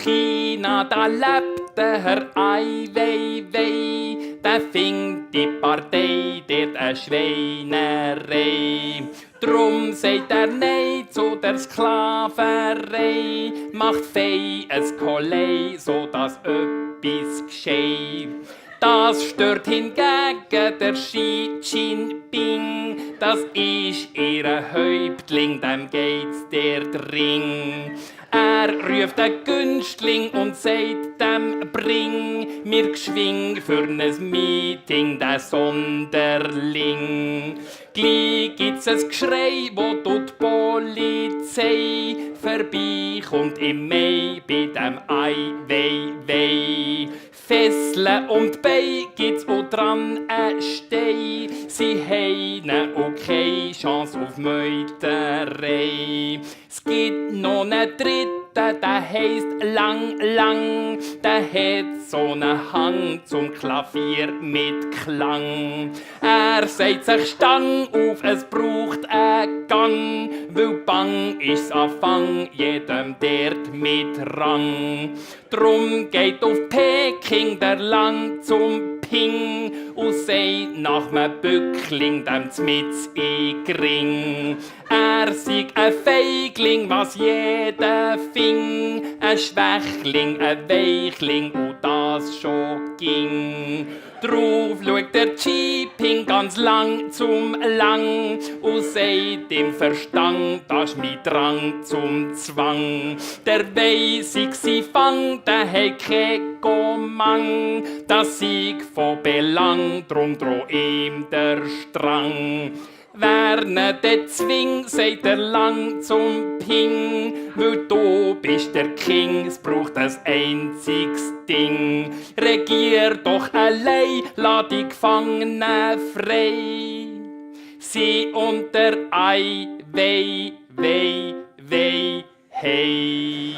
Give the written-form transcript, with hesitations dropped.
China, da lebt der Herr Ai Weiwei, der findet die Partei dort eine Schweinerei. Drum sagt er Nein zu der Sklaverei, macht fei es Kollei, so dass öppis gescheit. Das stört hingegen der Xi Jinping, das ist ihr Häuptling, dem geht's der Dring. Er ruft den Günstling und sagt dem bring mir geschwing für nes Meeting den Sonderling. Gleich gibt's ein Geschrei, wo die Polizei vorbeikommt im Mai bei dem Ai Weiwei. Fesseln und Bein gibt's auch dran ein Stein. Sie haben auch keine Chance auf Meuterei. Es gibt noch einen dritten, der heisst Lang Lang. Der hat so einen Hang zum Klavier mit Klang. Er sagt sich Stang auf, es braucht einen Gang, weil bang ist's Anfang jedem dort mit Rang. Drum geht auf Peking der Lang zum Ping und sagt nach nem Bückling dem zmitz in Gring. Er sei ein Feigling, was jeder fing, ein Schwächling, ein Weichling und das schon ging. Drauf schaut der Jinping ganz lang zum Lang und sagt im Verstand, das ist mein Drang zum Zwang. Der weiss ich sie fang, der hat kein Gomang, das sieg von Belang, drum droh ihm der Strang. Wer nicht den zwing, sagt er Lang zum Ping, weil du bist der King, es braucht ein einziges Ding. Regier doch allein, lass die Gefangenen frei. Sie und der Ai Wei, Wei, Wei, hey.